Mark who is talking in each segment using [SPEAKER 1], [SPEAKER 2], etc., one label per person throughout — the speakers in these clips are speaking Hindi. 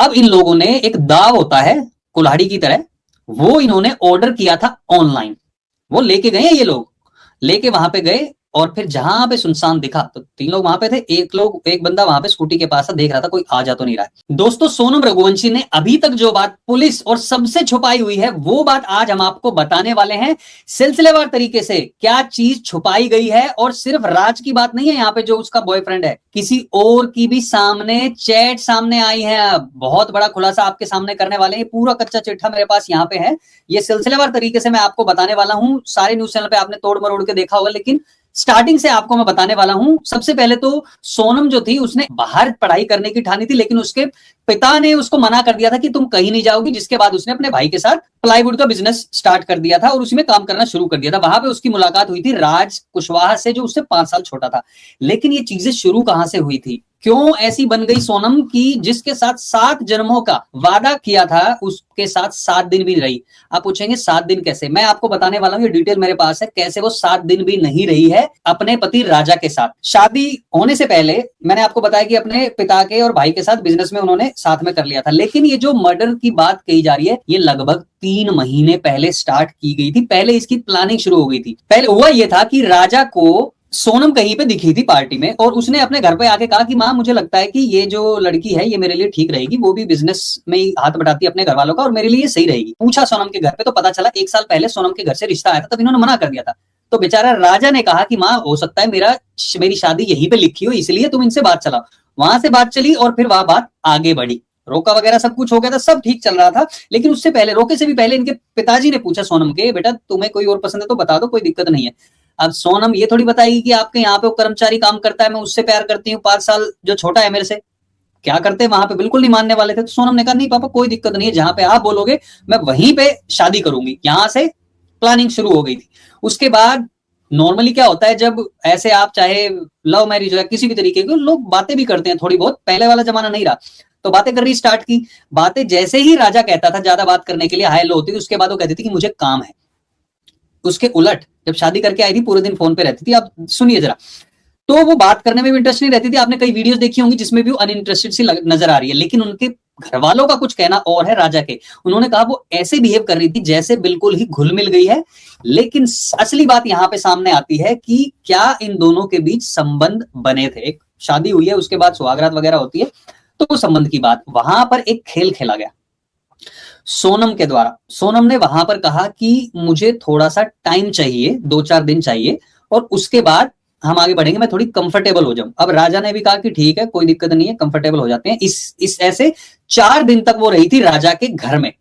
[SPEAKER 1] अब इन लोगों ने एक दाव होता है कुल्हाड़ी की तरह, वो इन्होंने ऑर्डर किया था ऑनलाइन। वो लेके गए ये लोग, लेके वहां पे गए और फिर जहां पे सुनसान दिखा तो 3 लोग वहां पे थे, एक बंदा वहां पे स्कूटी के पास था, देख रहा था कोई आ जा तो नहीं रहा है। दोस्तों सोनम रघुवंशी ने अभी तक जो बात पुलिस और सबसे छुपाई हुई है वो बात आज हम आपको बताने वाले हैं सिलसिलेवार तरीके से, क्या चीज छुपाई गई है। और सिर्फ राज की बात नहीं है यहाँ पे जो उसका बॉयफ्रेंड है, किसी और की भी सामने चैट सामने आई है। अब बहुत बड़ा खुलासा आपके सामने करने वाले हैं, पूरा कच्चा चिट्ठा मेरे पास यहाँ पे है, ये सिलसिलेवार तरीके से मैं आपको बताने वाला हूं। सारे न्यूज चैनल पे आपने तोड़ मरोड़ के देखा होगा, लेकिन स्टार्टिंग से आपको मैं बताने वाला हूं। सबसे पहले तो सोनम जो थी उसने बाहर पढ़ाई करने की ठानी थी, लेकिन उसके पिता ने उसको मना कर दिया था कि तुम कहीं नहीं जाओगी, जिसके बाद उसने अपने भाई के साथ प्लाईवुड का बिजनेस स्टार्ट कर दिया था और उसी में काम करना शुरू कर दिया था। वहां पे उसकी मुलाकात हुई थी राज कुशवाहा से, जो उससे 5 साल छोटा था। लेकिन ये चीजें शुरू कहां से हुई थी, क्यों ऐसी बन गई सोनम की जिसके साथ 7 जन्मों का वादा किया था उसके साथ 7 दिन भी रही। आप पूछेंगे 7 दिन कैसे, मैं आपको बताने वाला हूं, ये डिटेल मेरे पास है कैसे वो 7 दिन भी नहीं रही है अपने पति राजा के साथ। शादी होने से पहले मैंने आपको बताया कि अपने पिता के और भाई के साथ बिजनेस में उन्होंने साथ में कर लिया था, लेकिन ये जो मर्डर की बात कही जा रही है ये लगभग 3 महीने पहले स्टार्ट की गई थी। पहले इसकी प्लानिंग शुरू हो गई थी। पहले हुआ ये था कि राजा को सोनम कहीं पे दिखी थी पार्टी में और उसने अपने घर पे आके कहा कि माँ मुझे लगता है कि ये जो लड़की है ये मेरे लिए ठीक रहेगी, वो भी बिजनेस में ही हाथ बटाती है अपने घर वालों का और मेरे लिए सही रहेगी। पूछा सोनम के घर पे तो पता चला 1 साल पहले सोनम के घर से रिश्ता आया था, तब इन्होंने मना कर दिया था। तो बेचारा राजा ने कहा कि माँ हो सकता है मेरी शादी यहीं पे लिखी हो, इसलिए तुम इनसे बात चलाओ। वहां से बात चली और फिर वह बात आगे बढ़ी, रोका वगैरह सब कुछ हो गया था, सब ठीक चल रहा था। लेकिन उससे पहले, रोके से भी पहले, इनके पिताजी ने पूछा सोनम के, बेटा तुम्हें कोई और पसंद है तो बता दो, कोई दिक्कत नहीं है। अब सोनम ये थोड़ी बताएगी कि आपके यहाँ पे वो कर्मचारी काम करता है, मैं उससे प्यार करती हूँ, 5 साल जो छोटा है मेरे से। क्या करते वहां पे बिल्कुल नहीं मानने वाले थे। तो सोनम ने कहा नहीं पापा कोई दिक्कत नहीं है, जहां पे आप बोलोगे मैं वहीं पे शादी करूंगी। यहां से प्लानिंग शुरू हो गई थी। उसके बाद नॉर्मली क्या होता है, जब ऐसे आप चाहे लव मैरिज हो या किसी भी तरीके के, लोग बातें भी करते हैं थोड़ी बहुत, पहले वाला जमाना नहीं रहा, तो बातें करनी स्टार्ट की। बातें जैसे ही राजा कहता था ज्यादा बात करने के लिए, हाय लो होती थी, उसके बाद वो कहती थी कि मुझे काम है। उसके उलट जब शादी करके आई थी पूरे दिन फोन पे रहती थी। आप सुनिए जरा, तो वो बात करने में भी इंटरेस्ट नहीं रहती थी। आपने कई वीडियोस देखी होंगी जिसमें भी वो अनइंटरेस्टेड सी नजर आ रही है, लेकिन उनके घर वालों का कुछ कहना और है राजा के। उन्होंने कहा वो ऐसे बिहेव कर रही थी जैसे बिल्कुल ही घुल मिल गई है। लेकिन असली बात यहां पे सामने आती है कि क्या इन दोनों के बीच संबंध बने थे। एक शादी हुई है, उसके बाद सुहागरात वगैरह होती है, तो वो संबंध की बात, वहां पर एक खेल खेला गया सोनम के द्वारा। सोनम ने वहां पर कहा कि मुझे थोड़ा सा टाइम चाहिए, 2-4 दिन चाहिए, और उसके बाद हम आगे बढ़ेंगे, मैं थोड़ी कंफर्टेबल हो जाऊं। अब राजा ने भी कहा कि ठीक है कोई दिक्कत नहीं है, कंफर्टेबल हो जाते हैं। इस ऐसे 4 दिन तक वो रही थी राजा के घर में,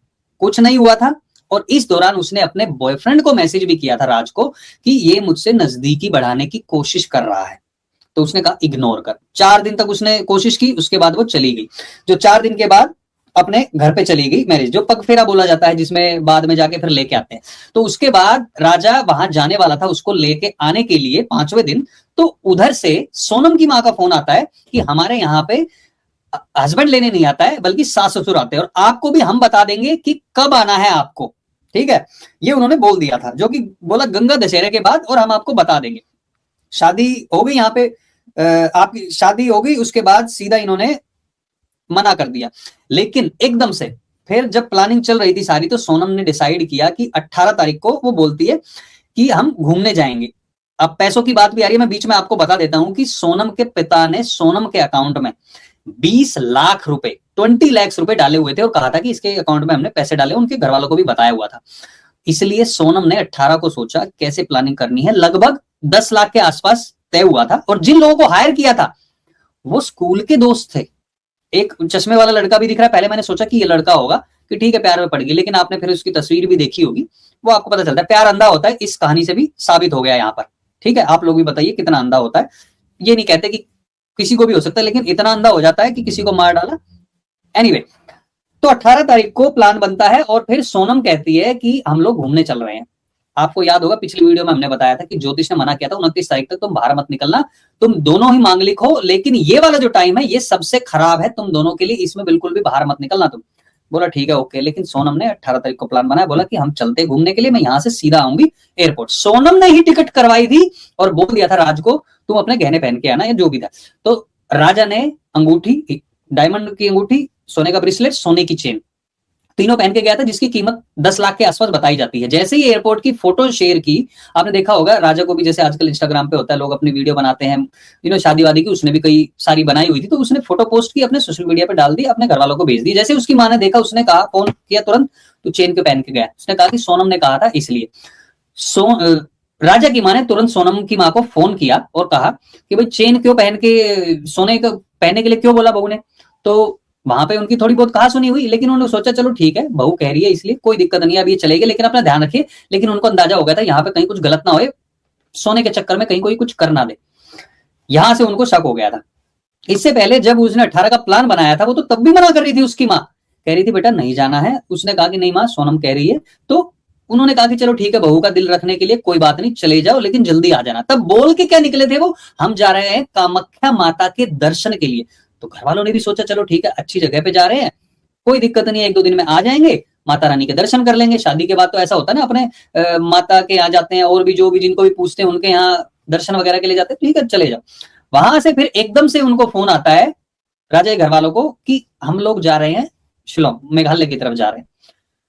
[SPEAKER 1] कुछ नहीं हुआ था। और इस दौरान उसने अपने बॉयफ्रेंड को मैसेज भी किया था राज को कि ये मुझसे नजदीकी बढ़ाने की कोशिश कर रहा है। तो उसने कहा इग्नोर कर। 4 दिन तक उसने कोशिश की, उसके बाद वो चली गई। जो 4 दिन के बाद अपने घर पे चली गई, मैरिज जो पगफेरा बोला जाता है, जिसमें बाद में जाके फिर लेके आते हैं। तो उसके बाद राजा वहां जाने वाला था उसको लेके आने के लिए 5वें दिन। तो उधर से सोनम की मां का फोन आता है कि हमारे यहाँ पे हस्बैंड लेने नहीं आता है बल्कि सास ससुर आते हैं, और आपको भी हम बता देंगे कि कब आना है आपको, ठीक है। ये उन्होंने बोल दिया था, जो कि बोला गंगा दशहरे के बाद, और हम आपको बता देंगे। शादी हो गई यहाँ पे, आपकी शादी हो गई, उसके बाद सीधा इन्होंने मना कर दिया। लेकिन एकदम से फिर जब प्लानिंग चल रही थी सारी, तो सोनम ने डिसाइड किया कि 18 तारीख को वो बोलती है कि हम घूमने जाएंगे। अब पैसों की बात भी आ रही है, मैं बीच में आपको बता देता हूं कि सोनम के पिता ने सोनम के अकाउंट में 20 लाख रुपए, 20 लाख रुपए डाले हुए थे और कहा था कि इसके अकाउंट में हमने पैसे डाले, उनके घर वालों को भी बताया हुआ था। इसलिए सोनम ने 18 को सोचा कैसे प्लानिंग करनी है। लगभग 10 लाख के आसपास तय हुआ था, और जिन लोगों को हायर किया था वो स्कूल के दोस्त थे। एक चश्मे वाला लड़का भी दिख रहा है, पहले मैंने सोचा कि ये लड़का होगा, कि ठीक है प्यार में पड़ गई, लेकिन आपने फिर उसकी तस्वीर भी देखी होगी, वो आपको पता चलता है प्यार अंधा होता है। इस कहानी से भी साबित हो गया यहाँ पर, ठीक है। आप लोग भी बताइए कितना अंधा होता है। ये नहीं कहते कि किसी को भी हो सकता है, लेकिन इतना अंधा हो जाता है कि किसी को मार डाला। एनीवे, तो 18 तारीख को प्लान बनता है, और फिर सोनम कहती है कि हम लोग घूमने चल रहे हैं। आपको याद होगा पिछली वीडियो में हमने बताया था कि ज्योतिष ने मना किया था 29 तारीख तक तुम बाहर मत निकलना, तुम दोनों ही मांगलिक हो, लेकिन ये वाला जो टाइम है ये सबसे खराब है तुम दोनों के लिए, इसमें बिल्कुल भी बाहर मत निकलना तुम। बोला ठीक है ओके। लेकिन सोनम ने 18 तारीख को प्लान बनाया, बोला कि हम चलते घूमने के लिए, मैं यहां से सीधा आऊंगी एयरपोर्ट। सोनम ने ही टिकट करवाई थी और बोल दिया था राज को तुम अपने गहने पहन के आना, या जो भी था। तो राजा ने अंगूठी, डायमंड की अंगूठी सोने का ब्रेसलेट, सोने की चेन, तीनों पहन के गया था, जिसकी कीमत 10 लाख के आसपास बताई जाती है। जैसे ही एयरपोर्ट की फोटो शेयर की, आपने देखा होगा राजा को भी, जैसे आजकल इंस्टाग्राम पे होता है, लोग अपनी वीडियो बनाते हैं, शादी वादी की, उसने भी कई सारी बनाई हुई थी, तो उसने फोटो पोस्ट की, अपने सोशल मीडिया पे डाल दी, अपने घर वालों को भेज दी। जैसे उसकी माँ ने देखा, उसने कहा, फोन किया तुरंत, तो चेन क्यों पहन के गया? उसने कहा कि सोनम ने कहा था इसलिए। राजा की माँ ने तुरंत सोनम की माँ को फोन किया और कहा कि भाई चेन क्यों पहन के, सोने का पहनने के लिए क्यों बोला बहू ने? तो वहां पे उनकी थोड़ी बहुत कहा सुनी हुई, लेकिन उन्होंने सोचा चलो ठीक है, बहू कह रही है इसलिए कोई दिक्कत नहीं है, अभी ये चलेगी, लेकिन अपना ध्यान रखिए। लेकिन उनको अंदाजा हो गया था यहाँ पे कहीं कुछ गलत ना हो, सोने के चक्कर में कहीं कोई कुछ कर ना दे, यहां से उनको शक हो गया था। इससे पहले जब उसने 18 का प्लान बनाया था, वो तो तब भी मना कर रही थी, उसकी माँ कह रही थी बेटा नहीं जाना है। उसने कहा कि नहीं माँ, सोनम कह रही है। तो उन्होंने कहा कि चलो ठीक है, बहू का दिल रखने के लिए कोई बात नहीं, चले जाओ, लेकिन जल्दी आ जाना। तब बोल के क्या निकले थे वो, हम जा रहे हैं कामाख्या माता के दर्शन के लिए। तो घर वालों ने भी सोचा चलो ठीक है, अच्छी जगह पे जा रहे हैं, कोई दिक्कत नहीं है, 1-2 दिन में आ जाएंगे, माता रानी के दर्शन कर लेंगे। शादी के बाद तो ऐसा होता है ना, अपने माता के यहाँ जाते हैं, और भी जो भी जिनको भी पूछते हैं उनके यहाँ दर्शन वगैरह के लिए जाते हैं, ठीक है चले जाओ। वहां से फिर एकदम से उनको फोन आता है राजा के घर वालों को कि हम लोग जा रहे हैं शिलोंग, मेघालय की तरफ जा रहे हैं।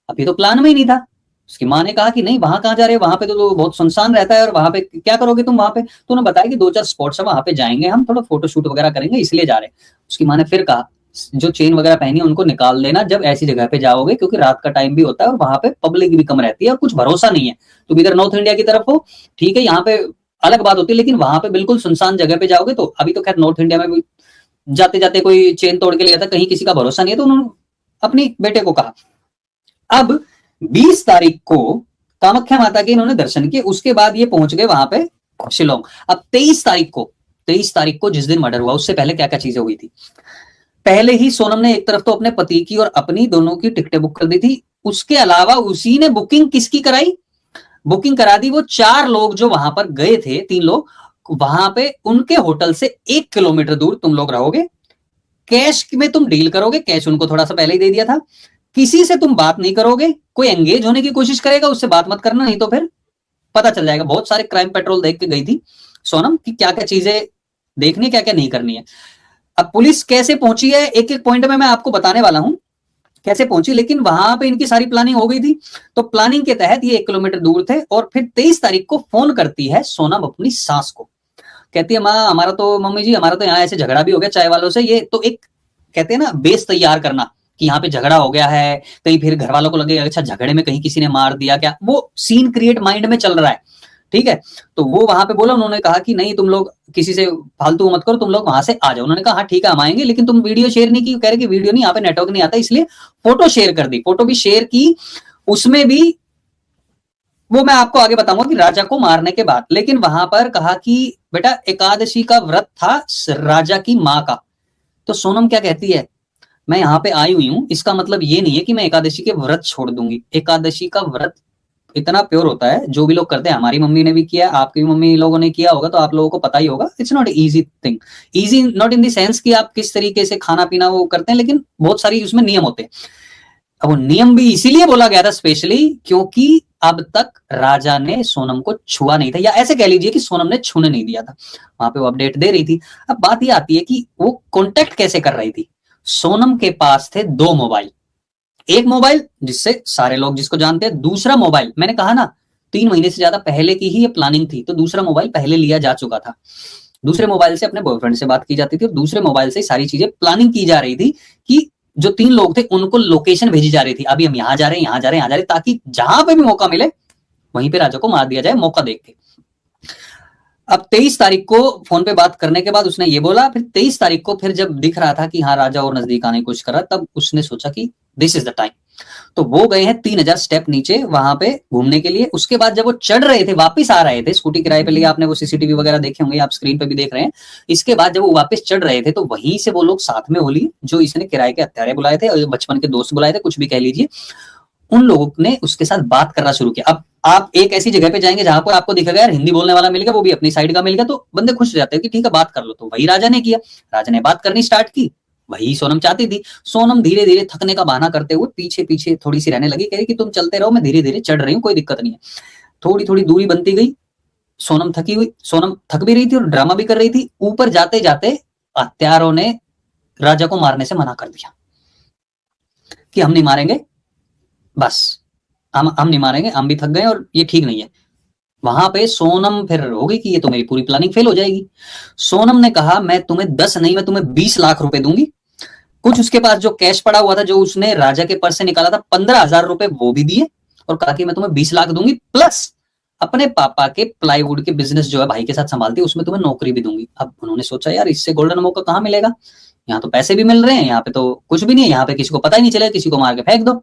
[SPEAKER 1] अभी तो प्लान में ही नहीं था। उसकी माँ ने कहा कि नहीं, वहां कहाँ जा रहे हो, वहां पे तो बहुत सुनसान रहता है, और वहां पे क्या करोगे तुम वहां पे? तो उन्होंने बताया कि 2-4 स्पॉट्स है, वहां पे जाएंगे हम, थोड़ा फोटो शूट वगैरह करेंगे, इसलिए जा रहे हैं। उसकी माँ ने फिर कहा जो चेन वगैरह पहनी है उनको निकाल देना जब ऐसी जगह पे जाओगे, क्योंकि रात का टाइम भी होता है और वहां पे पब्लिक भी कम रहती है और कुछ भरोसा नहीं है। तुम इधर नॉर्थ इंडिया की तरफ हो, ठीक है, यहाँ पे अलग बात होती है, लेकिन वहां पे बिल्कुल सुनसान जगह पे जाओगे तो, अभी तो खैर नॉर्थ इंडिया में भी जाते जाते कोई चेन तोड़ के ले जाता, कहीं किसी का भरोसा नहीं है। तो उन्होंने अपनी बेटे को कहा। अब 20 तारीख को कामाख्या माता के इन्होंने दर्शन किए, उसके बाद ये पहुंच गए वहां पे शिलोंग। अब 23 तारीख को जिस दिन मर्डर हुआ, उससे पहले क्या क्या चीजें हुई थी। पहले ही सोनम ने एक तरफ तो अपने पति की और अपनी दोनों की टिकटें बुक कर दी थी, उसके अलावा उसी ने बुकिंग किसकी कराई, बुकिंग करा दी वो 4 लोग जो वहां पर गए थे, 3 लोग, वहां पे उनके होटल से 1 किलोमीटर दूर तुम लोग रहोगे, कैश में तुम डील करोगे, कैश उनको थोड़ा सा पहले ही दे दिया था, किसी से तुम बात नहीं करोगे, कोई एंगेज होने की कोशिश करेगा उससे बात मत करना, नहीं तो फिर पता चल जाएगा। बहुत सारे क्राइम पेट्रोल देख के गई थी सोनम कि क्या क्या चीजें देखनी, क्या क्या नहीं करनी है। अब पुलिस कैसे पहुंची है, एक एक पॉइंट में मैं आपको बताने वाला हूं कैसे पहुंची, लेकिन वहां पे इनकी सारी प्लानिंग हो गई थी। तो प्लानिंग के तहत ये 1 किलोमीटर दूर थे, और फिर 23 तारीख को फोन करती है सोनम अपनी सास को, कहती है माँ हमारा तो, मम्मी जी हमारा तो यहाँ ऐसे झगड़ा भी हो गया चाय वालों से, ये तो एक कहते हैं ना बेस तैयार करना कि यहाँ पे झगड़ा हो गया है, कहीं फिर घर वालों को लगे अच्छा झगड़े में कहीं किसी ने मार दिया क्या, वो सीन क्रिएट माइंड में चल रहा है, ठीक है। तो वो वहां पे बोला, उन्होंने कहा कि नहीं तुम लोग किसी से फालतू मत करो, तुम लोग वहां से आ जाओ। उन्होंने कहा हाँ ठीक है हम आएंगे, लेकिन तुम वीडियो शेयर नहीं की, कह रहे कि वीडियो नहीं, यहाँ पे नेटवर्क नहीं आता, इसलिए फोटो शेयर कर दी। फोटो भी शेयर की, उसमें भी वो मैं आपको आगे बताऊंगा कि राजा को मारने के बाद, लेकिन वहां पर कहा कि बेटा एकादशी का व्रत था राजा की माँ का। तो सोनम क्या कहती है, मैं यहाँ पे आई हुई हूं, इसका मतलब ये नहीं है कि मैं एकादशी के व्रत छोड़ दूंगी। एकादशी का व्रत इतना प्योर होता है, जो भी लोग करते हैं, हमारी मम्मी ने भी किया, आपकी मम्मी लोगों ने किया होगा, तो आप लोगों को पता ही होगा। It's not easy thing, easy not in the sense कि आप किस तरीके से खाना पीना वो करते हैं, लेकिन बहुत सारी उसमें नियम होते हैं। अब वो नियम भी इसीलिए बोला गया था स्पेशली क्योंकि अब तक राजा ने सोनम को छुआ नहीं था, या ऐसे कह लीजिए कि सोनम ने छूने नहीं दिया था। वहां पे वो अपडेट दे रही थी। अब बात ये आती है कि वो कॉन्टेक्ट कैसे कर रही थी। सोनम के पास थे 2 मोबाइल, एक मोबाइल जिससे सारे लोग जिसको जानते हैं, दूसरा मोबाइल मैंने कहा ना 3 महीने से ज्यादा पहले की ही ये प्लानिंग थी, तो दूसरा मोबाइल पहले लिया जा चुका था। दूसरे मोबाइल से अपने बॉयफ्रेंड से बात की जाती थी, और दूसरे मोबाइल से सारी चीजें प्लानिंग की जा रही थी कि जो 3 लोग थे उनको लोकेशन भेजी जा रही थी, अभी हम यहाँ जा रहे हैं, यहाँ जा रहे हैं, यहाँ जा रहे हैं, ताकि जहां पे भी मौका मिले वहीं पे राजा को मार दिया जाए, मौका देख के। अब 23 तारीख को फोन पे बात करने के बाद उसने ये बोला, फिर 23 तारीख को फिर जब दिख रहा था कि हाँ राजा और नजदीक आने की कोशिश कर रहा, तब उसने सोचा कि दिस इज द टाइम। तो वो गए हैं 3000 स्टेप नीचे वहां पे घूमने के लिए। उसके बाद जब वो चढ़ रहे थे, वापस आ रहे थे, स्कूटी किराए पे लिया, आपने वो सीसीटीवी वगैरह देखे होंगे, आप स्क्रीन पे भी देख रहे हैं। इसके बाद जब वो वापस चढ़ रहे थे, तो वहीं से वो लोग साथ में होली, जो इसने किराए के हत्यारे बुलाए थे और बचपन के दोस्त बुलाए थे, कुछ भी कह लीजिए, उन लोगों ने उसके साथ बात करना शुरू किया। अब आप एक ऐसी जगह पे जाएंगे जहां पर आपको दिखेगा यार हिंदी बोलने वाला मिल गया, वो भी अपनी साइड का मिल गया, तो बंदे खुश हो जाते हैं कि ठीक है बात कर लो। तो वही राजा ने किया, राजा ने बात करनी स्टार्ट की, वही सोनम चाहती थी। सोनम धीरे धीरे थकने का बहाना करते हुए पीछे पीछे थोड़ी सी रहने लगी, कह रही कि तुम चलते रहो, मैं धीरे धीरे चढ़ रही हूँ, कोई दिक्कत नहीं है। थोड़ी थोड़ी दूरी बनती गई, सोनम थकी हुई, सोनम थक भी रही थी और ड्रामा भी कर रही थी। ऊपर जाते जाते हत्यारों ने राजा को मारने से मना कर दिया। कि हम नहीं मारेंगे, बस हम नहीं मारेंगे, हम भी थक गए और ये ठीक नहीं है। वहां पे सोनम फिर होगी कि ये तो मेरी पूरी प्लानिंग फेल हो जाएगी। सोनम ने कहा मैं तुम्हें 10 नहीं, मैं तुम्हें 20 लाख रुपए दूंगी। कुछ उसके पास जो कैश पड़ा हुआ था, जो उसने राजा के पर्स से निकाला था, 15,000 रुपए वो भी दिए और कहा कि मैं तुम्हें 20 लाख दूंगी, प्लस अपने पापा के प्लाईवुड के बिजनेस जो है भाई के साथ संभालती है, उसमें तुम्हें नौकरी भी दूंगी। अब उन्होंने सोचा यार इससे गोल्डन मौका कहां मिलेगा, यहाँ तो पैसे भी मिल रहे हैं, यहाँ पे तो कुछ भी नहीं है, यहाँ पे किसी को पता ही नहीं चलेगा, किसी को मार के फेंक दो।